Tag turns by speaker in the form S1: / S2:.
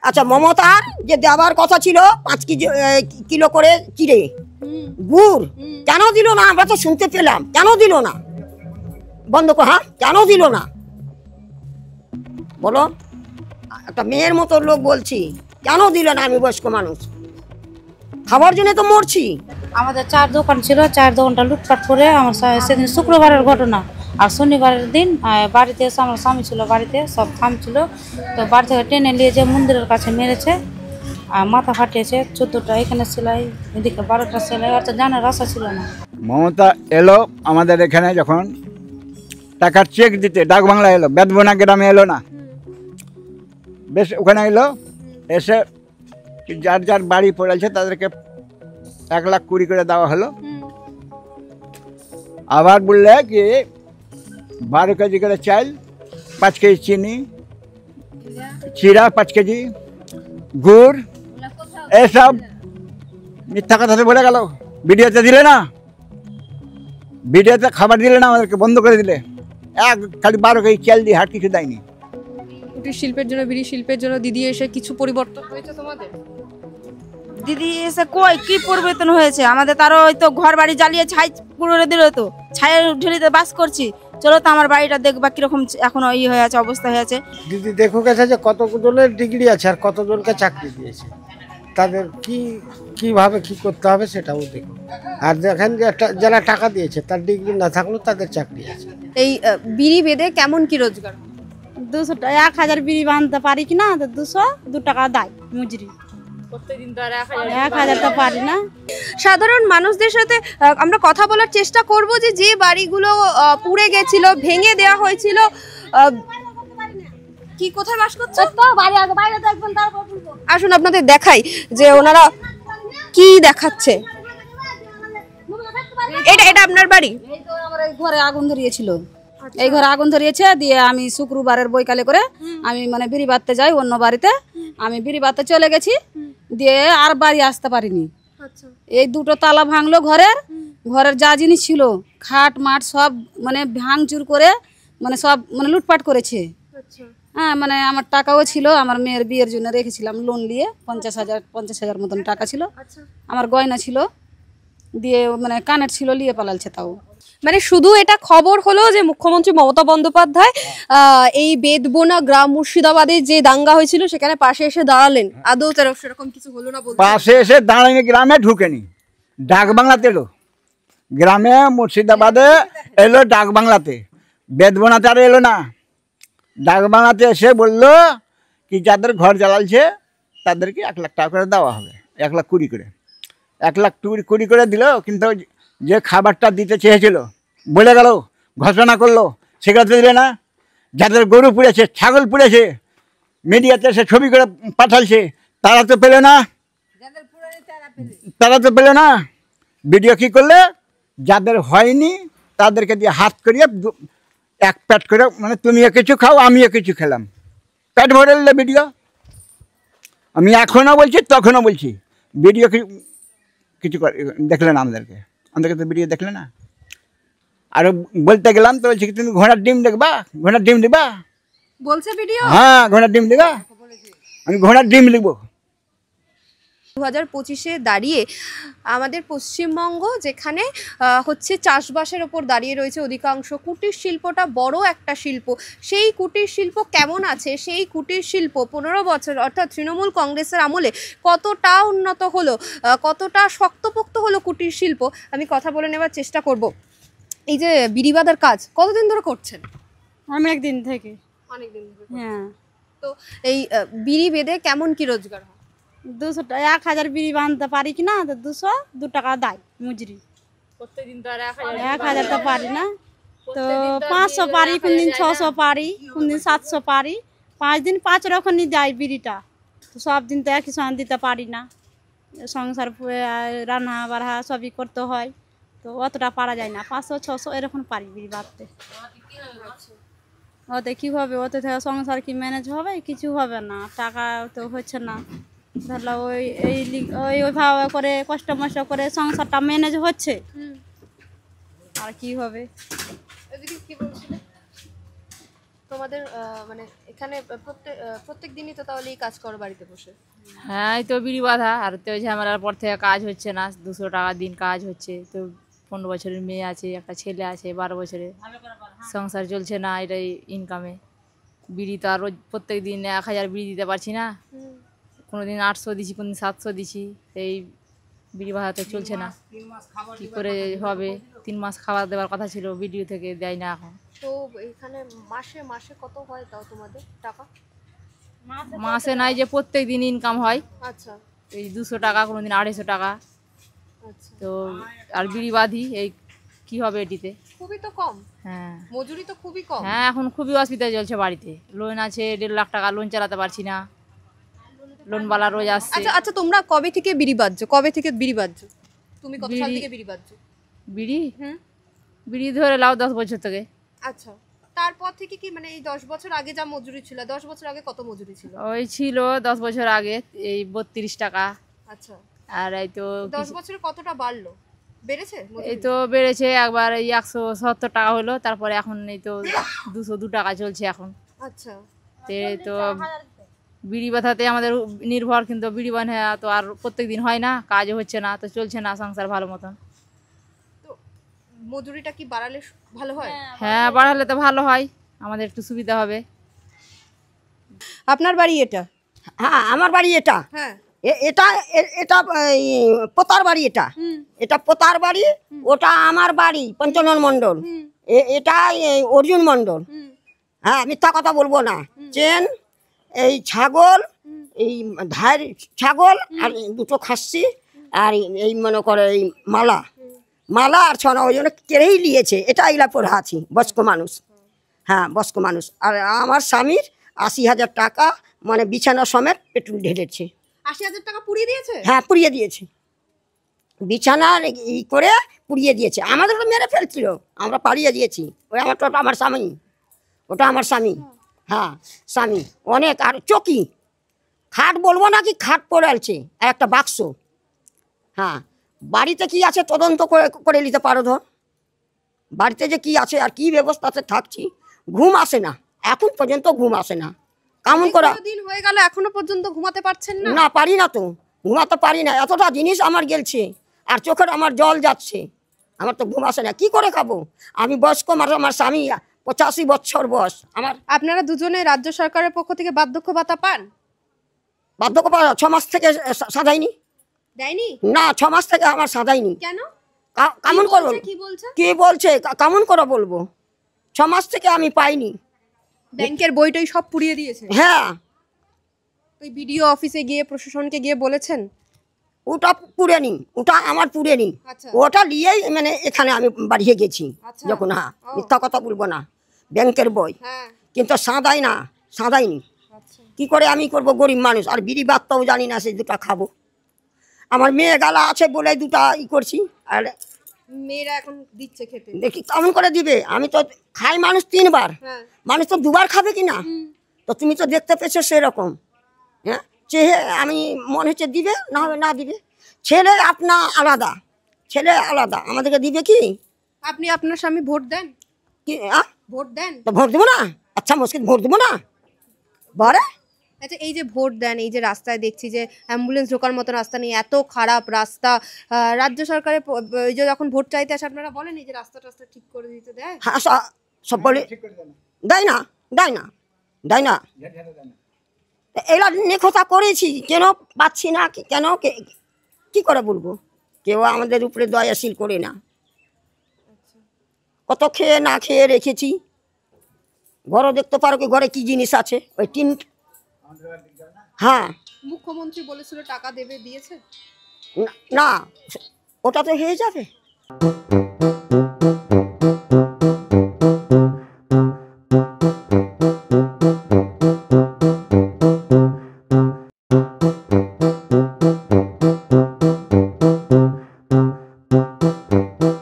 S1: আচ্ছা, মমতার যে দেওয়ার কথা ছিল 5 কিলো করে চিড়ে গুড়, কেন দিল না? আমরা তো শুনতে পেলাম, কেন দিল না? বন্ধ কর, হ্যাঁ, কেন দিল না বলো? একটা মেয়ের মতো লোক বলছি, কেন দিল না? আমি বয়স্ক মানুষ, খাবার জন্য তো মরছি।
S2: আমাদের 4 দোকান ছিল, 4 দোকানটা লুটপাট করে আমার সেদিন শুক্রবারের ঘটনা। আর শনিবারের দিন বাড়িতে এসে আমার স্বামী ছিল বাড়িতে, সব থাম ছিল, তো বাড়ি থেকে টেনে নিয়ে যে মন্দিরের কাছে মেরেছে আর মাথা ফাটিয়েছে। 14টা এখানে সেলাই, এদিকে 12টা সেলাই, আর তো জানার আশা ছিল না।
S3: মমতা এলো আমাদের এখানে, যখন টাকার চেক দিতে ডাক বাংলা এলো, বেদবনা গ্রামে এলো না, বেশ ওখানে এলো, এসে যার যার বাড়ি পড়েছে তাদেরকে 1,20,000 করে দেওয়া হলো। আবার বললে কি 12 কেজি করে চাল, 5 কেজি চিনি, চিরা 5 কেজি, গুড়, এসব মিথ্যা কথাতে বলে গেল। ভিডিওতে দিলে না, ভিডিওতে খাবার দিলে না, আমাদেরকে বন্ধ করে দিলে। খালি 12 কেজি চাল দিয়ে হাট কিছু দেয়নি।
S4: কুটির শিল্পের জন্য, বিড়ি শিল্পের জন্য দিদি এসে কিছু পরিবর্তন হয়েছে তোমাদের?
S2: দিদি এসে কই কি পরিবর্তন হয়েছে আমাদের? তারও ওই তো ঘর বাড়ি জ্বালিয়ে ছাই করে দিল, তো ছায়ের ঢেলিতে বাস করছি। চলো তো আমার বাড়িটা দেখবা কিরকম এখনো ই হয়ে আছে, অবস্থা হয়ে আছে।
S5: দিদি দেখো গেছে যে কতজনের ডিগ্রি আছে আর কতজনকে চাকরি দিয়েছে, তাদের কিভাবে কি করতে হবে সেটাও দেখো। আর দেখেন যে যারা টাকা দিয়েছে তার ডিগ্রি না থাকলেও তাদের চাকরি আছে।
S4: এই বিড়ি বেঁধে কেমন কি রোজগার?
S2: 200 টাকা 1000 বিড়ি বাঁধতে পারি কিনা, তো 202 টাকা দেয় মজুরি।
S4: প্রত্যেকদিন তো
S2: 1000 তো পারি না।
S4: সাধারণ মানুষদের সাথে আমরা কথা বলার চেষ্টা করব যে যে বাড়িগুলো পুড়ে গেছিল, ভেঙে দেওয়া হয়েছিল, কি কোথায় বাস করছে? আসুন আপনাদের দেখাই যে ওনারা কি দেখাচ্ছে। এটা আপনার বাড়ি?
S2: এই তো আমার এই ঘরে আগুন ধরিয়েছিল, এই ঘরে আগুন ধরিয়েছে। দিয়ে আমি শুক্রবারের বৈকালে করে আমি মানে বিড়ি বাঁধতে যাই অন্য বাড়িতে, আমি বিড়ি বাঁধতে চলে গেছি, দিয়ে আর বাড়ি আসতে পারিনি। এই 2টো তালা ভাঙলো ঘরের যা জিনিস ছিল, খাট মাঠ সব মানে ভাঙচুর করে মানে সব মানে লুটপাট করেছে। হ্যাঁ, মানে আমার টাকাও ছিল, আমার মেয়ের বিয়ের জন্য রেখেছিলাম লোন নিয়ে 50,000 মতন টাকা ছিল, আমার গয়না ছিল, দিয়ে মানে কানের ছিল, নিয়ে পালালছে। তাও
S4: মানে শুধু এটা খবর হলো যে মুখ্যমন্ত্রী মমতা বন্দ্যোপাধ্যায় এই বেদবোনা গ্রাম মুর্শিদাবাদে যে দাঙ্গা হয়েছিল সেখানে পাশে এসে দাঁড়ালেন, আদৌ সেরকম কিছু হলো না?
S3: পাশে এসে দাঁড়ায়নি, গ্রামে ঢুকেনি, ডাক বাংলাতে এলো। গ্রামে মুর্শিদাবাদে এলো ডাক বাংলাতে, বেদবোনাতে আর এলো না। ডাক বাংলাতে এসে বললো কি যাদের ঘর জ্বালালছে তাদেরকে 1,00,000 টাকা করে দেওয়া হবে, 1,20,000 করে, 1,20,000 করে দিল। কিন্তু যে খাবারটা দিতে চেয়েছিল বলে গেল, ঘোষণা করলো, সেগুলো তো দিলে না। যাদের গরু পুড়েছে, ছাগল পুড়েছে, মিডিয়াতে সে ছবি করে পাঠালছে, তারা তো পেলে না, ভিডিও কী করলে যাদের হয়নি তাদেরকে দিয়ে হাত করিয়ে 1 প্যাট করে, মানে তুমিও কিছু খাও আমিও কিছু খেলাম, পেট ভরে নিলে ভিডিও। আমি এখনও বলছি তখনও বলছি, ভিডিও কিছু দেখলে না, আমাদেরকে তো ভিডিও দেখলে না। আর বলতে গেলাম তো বলছি তুমি ঘোড়ার ডিম দেখবা, ঘোড়ার ডিম দিবা
S4: বলছে ভিডিও?
S3: হ্যাঁ, ঘোড়ার ডিম দিবা, আমি ঘোড়ার ডিম লিখবো।
S4: 2025-এ দাঁড়িয়ে আমাদের পশ্চিমবঙ্গ যেখানে হচ্ছে চাষবাসের ওপর দাঁড়িয়ে রয়েছে অধিকাংশ, কুটির শিল্পটা বড় একটা শিল্প, সেই কুটির শিল্প কেমন আছে? সেই কুটির শিল্প 15 বছর অর্থাৎ তৃণমূল কংগ্রেসের আমলে কতটা উন্নত হলো, কতটা শক্তপোক্ত হলো কুটির শিল্প, আমি কথা বলে নেওয়ার চেষ্টা করব। এই যে বিড়ি বাঁধার কাজ কতদিন ধরে করছেন?
S2: অনেক দিন থেকে।
S4: অনেকদিন ধরে।
S2: হ্যাঁ।
S4: তো এই বিড়ি বেঁধে কেমন কি রোজগার হয়?
S2: 200 টাকা 1000 বিড়ি বাঁধতে পারি কিনা, তো 202 টাকা দেয় মজুরি।
S4: প্রত্যেকদিন তো
S2: 1000 তো পারি না, তো 500 পারি, কোনদিন 600 পারি, কোনদিন 700 পারি। 5 দিন 5 রকমই যায় বিড়িটা, তো সব দিন তো একই সঙ্গে দিতে পারি না, সংসার রান্না বাড়া সবই করতে হয়, তো অতটা পারা যায় না। 500-600 এরকম পারি বিড়ি বাঁধতে। ওতে কী হবে, ওতে থেকে সংসার কি ম্যানেজ হবে? কিছু হবে না, টাকা তো হচ্ছে না। ধরলো ওইভাবে করে কষ্ট মষ্ট করে সংসারটা ম্যানেজ হচ্ছে, আর কি হবে?
S4: তোমাদের মানে এখানে প্রত্যেক দিনই তো তাহলে এই কাজ করো বাড়িতে বসে?
S6: হ্যাঁ, এই তো বিড়ি বাঁধা আর তো ঝামেলার পর থেকে কাজ হচ্ছে না, 200 টাকা দিন কাজ হচ্ছে। তো 15 বছরের মেয়ে আছে, একটা ছেলে আছে 12 বছরের, সংসার চলছে না এটাই ইনকামে। বিড়ি তো আর রোজ প্রত্যেক দিন 1000 বিড়ি দিতে পারছি না, কোনোদিন 800 দিছি, কোনোদিন 700 দিছি। এই বিড়ি বাঁধা তো চলছে না, কী করে হবে? 3 মাস খাবার দেওয়ার কথা ছিল, বিডিও থেকে দেয় না এখন।
S4: তো এখানে মাসে মাসে কত হয় তাও তোমাদের টাকা?
S6: মাসে নাই যে প্রত্যেক দিন ইনকাম হয়,
S4: আচ্ছা
S6: এই 200 টাকা, কোনোদিন 250 টাকা।
S4: আচ্ছা,
S6: তো আর বিড়ি বাঁধি, এই কি হবে এটিতে?
S4: খুবই তো কম,
S6: হ্যাঁ
S4: মজুরি তো খুবই কম।
S6: হ্যাঁ, এখন খুবই অসুবিধা চলছে বাড়িতে। লোন আছে 1.5 লাখ টাকা, লোন চালাতে পারছি না, লোনওয়ালা রোজ আসছে।
S4: আচ্ছা আচ্ছা, তোমরা কবে থেকে বিড়ি বাঁধছো? কবে থেকে বিড়ি বাঁধছো? তুমি কত সাল
S6: বিড়ি-
S4: থেকে বিড়ি বাঁধছো?
S6: বিড়ি
S4: হুম,
S6: বিড়ি ধরে লাও 10 বছর থেকে।
S4: আচ্ছা, তারপর থেকে কি মানে এই 10 বছর আগে যা মজুরি ছিল, 10 বছর আগে কত মজুরি ছিল?
S6: ওই ছিল 10 বছর আগে এই 32 টাকা।
S4: আচ্ছা,
S6: আর এই তো
S4: 10 বছরে কতটা বাড়লো, বেড়েছে মজুরি?
S6: এই তো বেড়েছে একবার, এই 170 টাকা হলো, তারপরে এখন এই তো 202 টাকা চলছে এখন।
S4: আচ্ছা,
S6: তো বিড়ি বাঁধাতে আমাদের নির্ভর, কিন্তু বিড়ি বাঁধা তো আর প্রত্যেক দিন হয় না, কাজও হচ্ছে না, তো চলছে না সংসার ভালো মতন।
S4: তো মজুরিটা কি বাড়ালে ভালো হয়?
S6: হ্যাঁ, বাড়ালে তো ভালো হয়, আমাদের একটু সুবিধা হবে।
S4: আপনার বাড়ি এটা?
S1: হ্যাঁ আমার বাড়ি এটা,
S4: হ্যাঁ,
S1: এটা এটা এই পোতার বাড়ি, এটা এটা পোতার বাড়ি, ওটা আমার বাড়ি পঞ্চানন মণ্ডল, এটা এই অর্জুন মণ্ডল। হ্যাঁ মিথ্যা কথা বলবো না। চেন, এই ছাগল, এই ধার ছাগল আর দুটো খাসি, আর এই মনে করে এই মালা মালা আর ছনা, ওই জন্য কেড়েই নিয়েছে। এটা এগুলা পরে আছি, বয়স্ক মানুষ। হ্যাঁ বয়স্ক মানুষ। আর আমার স্বামীর 80,000 টাকা মানে বিছানা সমেত পেট্রোল ঢেলেছে।
S4: 80,000 টাকা পুড়িয়ে দিয়েছে?
S1: হ্যাঁ পুড়িয়ে দিয়েছে, বিছানার ই করে পুড়িয়ে দিয়েছে। আমাদের তো মেরে ফেলছিল, আমরা পালিয়ে দিয়েছি। ওই ওটা আমার স্বামী, ওটা আমার স্বামী। হ্যাঁ স্বামী অনেক। আর চকি খাট বলবো না কি, খাট পড়ে আছে আর একটা বাক্স। হ্যাঁ বাড়িতে কি আছে তদন্ত করে নিতে পারো ধর, বাড়িতে যে কি আছে আর কি ব্যবস্থাতে থাকছি। ঘুম আসে না, এখন পর্যন্ত ঘুম আসে না। কেমন করা
S4: দিন হয়ে গেল এখনো পর্যন্ত ঘুমাতে পারছেন না?
S1: না পারি না তো, ঘুমাতে পারি না, এতটা জিনিস আমার গেলছে আর চোখের আমার জল যাচ্ছে, আমার তো ঘুম আসে না। কি করে খাবো? আমি বয়স্ক মানুষ, আমার স্বামী 85 বছর বয়স আমার।
S4: আপনারা দুজনে রাজ্য সরকারের পক্ষ থেকে বার্ধক্য ভাতা পান?
S1: বার্ধক্য 6 মাস থেকে সাজাইনি
S4: দেয়নি?
S1: না, 6 মাস থেকে আমার সাজাইনি।
S4: কেন?
S1: কেমন করবো?
S4: কি বলছে?
S1: কি বলছে কেমন করে বলবো? 6 মাস থেকে আমি পাইনি।
S4: ব্যাংকের বইটই সব পুড়িয়ে দিয়েছে?
S1: হ্যাঁ
S4: ওই বিডিও অফিসে গিয়ে প্রশাসনকে গিয়ে বলেছেন?
S1: ওটা পুড়েনি, ওটা আমার পুড়েনি।
S4: আচ্ছা।
S1: ওটা নিয়েই মানে এখানে আমি বাড়িয়ে গেছি
S4: আচ্ছা।
S1: যখন। হ্যাঁ মিথ্যা কথা বলবো না, ব্যাংকের বই
S4: হ্যাঁ,
S1: কিন্তু সাদাই না, সাদাইনি।
S4: আচ্ছা।
S1: কি করে আমি করব? গরিব মানুষ, আর বিড়ি বাত্তাও জানি না, সেই দুটা খাবো। আমার মেয়ে গালা আছে বলে দুটা ই করছি। আর
S4: মেয়েরা এখন দিচ্ছে খেতে?
S1: দেখি কেমন করে দিবে। আমি তো খাই মানুষ 3 বার,
S4: হ্যাঁ।
S1: মানুষ তো 2 বার খাবে কি না? তো তুমি তো দেখতে পেয়েছো সেরকম। হ্যাঁ চেয়ে আমি মনে হচ্ছে দিবে, না হবে না দিবে। ছেলে আপনা আলাদা, ছেলে আলাদা, আমাদেরকে দিবে কি?
S4: আপনি আপনার স্বামী ভোট দেন?
S1: কি
S4: ভোট দেন?
S1: তো ভোট দেবো না? আচ্ছা মুশকিল, ভোট দেবো না বলে?
S4: আচ্ছা, এই যে ভোট দেন, এই যে রাস্তায় দেখছি যে অ্যাম্বুলেন্স ঢোকার মতো রাস্তা নেই, এত খারাপ রাস্তা, রাজ্য সরকারের এই যে যখন ভোট চাইতে আসে আপনারা বলেন এই যে রাস্তা টাস্তা ঠিক করে দিতে দেয়?
S1: হ্যাঁ সব বলে দেয় না, দেয় না, দেয় না। এগুলা নিখোঁজা করেছি, কেন পাচ্ছি না, কেন কি করে বলবো? কেউ আমাদের উপরে দয়াশীল করে না। কত খেয়ে না খেয়ে রেখেছি। ঘরও দেখতে পারো কি ঘরে কি জিনিস আছে, ওই টিন। হ্যাঁ
S4: মুখ্যমন্ত্রী বলেছিল টাকা দেবে, দিয়েছে?
S1: না ওটা তো হয়ে যাবে।